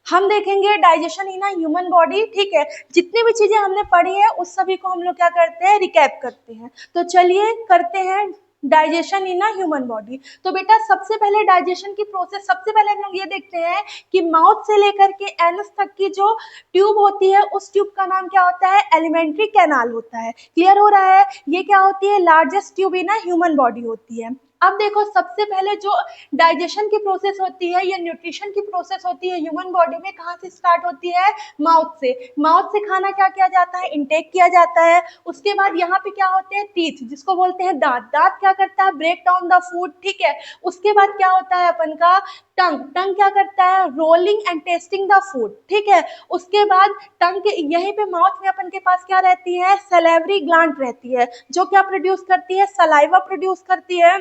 हम देखेंगे digestion in a human body. ठीक है, जितनी भी चीजें हमने पढ़ी है उस सभी को हम लोग क्या करते हैं, रिकैप करते हैं। तो चलिए करते हैं digestion in a human body. तो बेटा सबसे पहले डाइजेशन की प्रोसेस, सबसे पहले हम लोग ये देखते हैं कि माउथ से लेकर के एनस तक की जो ट्यूब होती है उस ट्यूब का नाम क्या होता है, एलिमेंट्री कैनाल होता है। क्लियर हो रहा है? ये क्या होती है, largest tube in a human body होती है। अब देखो सबसे पहले जो डाइजेशन की प्रोसेस होती है या न्यूट्रिशन की प्रोसेस होती है ह्यूमन बॉडी में, कहाँ से स्टार्ट होती है, माउथ से। माउथ से खाना क्या किया जाता है, इनटेक किया जाता है। उसके बाद यहाँ पे क्या होते हैं, टीथ, जिसको बोलते हैं दांत। दांत क्या करता है, ब्रेक डाउन द फूड। ठीक है, उसके बाद क्या होता है अपन का टंग। टंग क्या करता है, rolling and testing the food. ठीक है, उसके बाद टंग के यहीं पे माउथ में अपन के पास क्या रहती है, सलेवरी ग्लैंड रहती है, जो क्या प्रोड्यूस करती है, सलाइवा प्रोड्यूस करती है।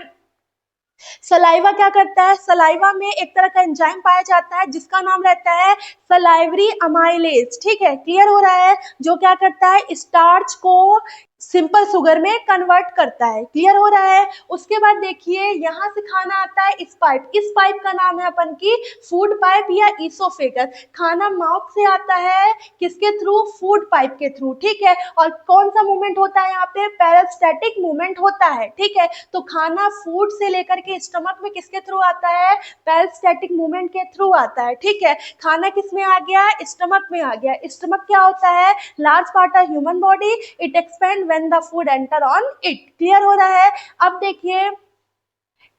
सलाइवा क्या करता है, सलाइवा में एक तरह का एंजाइम पाया जाता है जिसका नाम रहता है सलाइवरी अमाइलेज। ठीक है, क्लियर हो रहा है, जो क्या करता है, स्टार्च को सिंपल शुगर में कन्वर्ट करता है। क्लियर हो रहा है? उसके बाद देखिए यहाँ से खाना आता है इस पाइप। इस पाइप का नाम है अपन की फूड पाइप या ईसोफेगस। खाना माउथ से आता है किसके थ्रू, फूड पाइप के थ्रू। ठीक है, और कौन सा मूवमेंट होता है यहाँ पे, पेरिस्टैटिक मूवमेंट होता है। ठीक है, तो खाना फूड से लेकर के स्टमक में किसके थ्रू आता है, पेरिस्टैटिक मूवमेंट के थ्रू आता है। ठीक है, खाना किस में आ गया, स्टमक में आ गया। स्टमक क्या होता है, large part of human body, it expand when the food enter on it. Clear हो रहा है? अब देखिए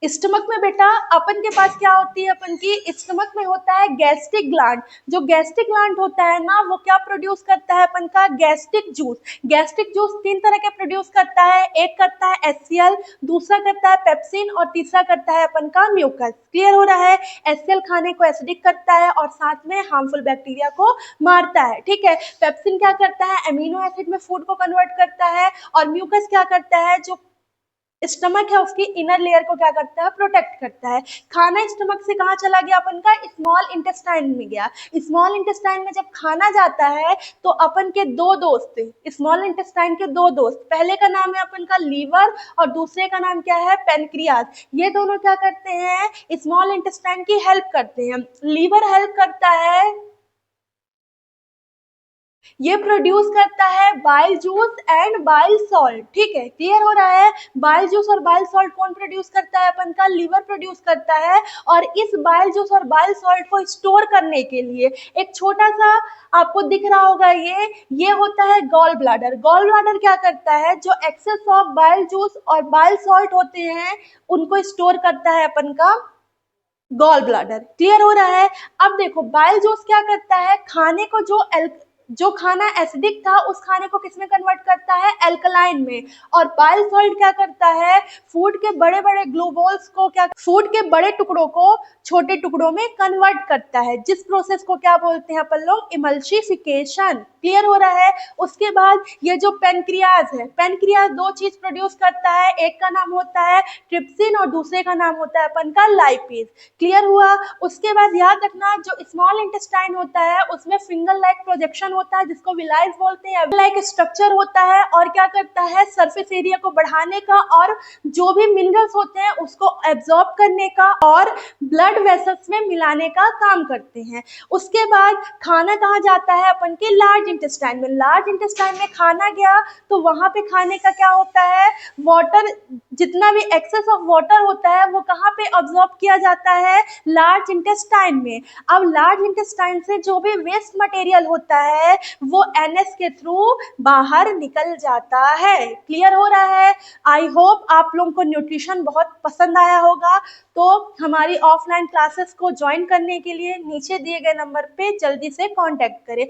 स्टमक में बेटा अपन के पास क्या होती है, अपन की स्टमक में होता है गैस्ट्रिक ग्लैंड। जो गैस्ट्रिक ग्लैंड होता है ना, वो क्या प्रोड्यूस करता है, अपन का गैस्ट्रिक जूस। गैस्ट्रिक जूस तीन तरह के प्रोड्यूस करता है, एक करता है HCl, दूसरा करता है पेप्सिन और तीसरा करता है अपन का म्यूकस। क्लियर हो रहा है? HCl खाने को एसिडिक करता है और साथ में हार्मफुल बैक्टीरिया को मारता है। ठीक है, पेप्सिन क्या करता है, अमीनो एसिड में फूड को कन्वर्ट करता है, और म्यूकस क्या करता है, जो स्टमक है उसकी इनर लेयर को क्या करता है, प्रोटेक्ट करता है। खाना स्टमक से कहाँ चला गया, अपन का स्मॉल इंटेस्टाइन में गया। स्मॉल इंटेस्टाइन में जब खाना जाता है तो अपन के दो दोस्त थे, स्मॉल इंटेस्टाइन के दो दोस्त, पहले का नाम है अपन का लीवर और दूसरे का नाम क्या है, पेनक्रियाज। ये दोनों क्या करते हैं, स्मॉल इंटेस्टाइन की हेल्प करते हैं। लीवर हेल्प करता है, ये प्रोड्यूस करता है bile juice and bile salt. ठीक है, क्लियर हो रहा है? बाइल जूस और बाइल सॉल्ट कौन प्रोड्यूस करता है, अपन का लीवर प्रोड्यूस करता है। और इस बाइल जूस और बाइल सॉल्ट को स्टोर करने के लिए एक छोटा सा आपको दिख रहा होगा, ये होता है गॉल ब्लाडर। गॉल ब्लाडर क्या करता है, जो एक्सेस ऑफ बाइल जूस और बाइल सॉल्ट होते हैं उनको स्टोर करता है अपन का गॉल ब्लाडर। क्लियर हो रहा है? अब देखो बाइल जूस क्या करता है, खाने को जो खाना एसिडिक था उस खाने को किसमें कन्वर्ट करता है, एल्कलाइन में। और बाइल सॉल्ट क्या करता है, फूड के बड़े बड़े ग्लूबोल्स को क्या, फूड के बड़े टुकड़ों को छोटे टुकड़ों में कन्वर्ट करता है, जिस प्रोसेस को क्या बोलते हैं अपन लोग, इमल्सिफिकेशन। क्लियर हो रहा है? उसके बाद ये जो पेनक्रियाज है, पेनक्रियाज दो चीज प्रोड्यूस करता है, एक का नाम होता है ट्रिप्सिन और दूसरे का नाम होता है अपन का लाइपेज। क्लियर हुआ? उसके बाद याद रखना, जो स्मॉल इंटेस्टाइन होता है उसमें फिंगर लाइक प्रोजेक्शन होता है जिसको विलाइज बोलते हैं, लाइक स्ट्रक्चर होता है, और क्या करता है, सरफेस एरिया को बढ़ाने का और जो भी मिनरल्स होते हैं उसको एब्जॉर्ब करने का और ब्लड वेसल्स में मिलाने का काम करते हैं। उसके बाद खाना कहाँ जाता है, अपन के लार्ज इंटेस्टाइन में। लार्ज इंटेस्टाइन में खाना गया तो वहां पे खाने का क्या होता है, वाटर, जितना भी एक्सेस ऑफ वाटर होता है वो कहाँ पे अब्सॉर्ब किया जाता है, लार्ज इंटेस्टाइन में। अब लार्ज इंटेस्टाइन से जो भी वेस्ट मटेरियल होता है वो एनएस के थ्रू बाहर निकल जाता है। क्लियर हो रहा है? आई होप आप लोगों को न्यूट्रिशन बहुत पसंद आया होगा। तो हमारी ऑफलाइन क्लासेस को ज्वाइन करने के लिए नीचे दिए गए नंबर पे जल्दी से कांटेक्ट करें।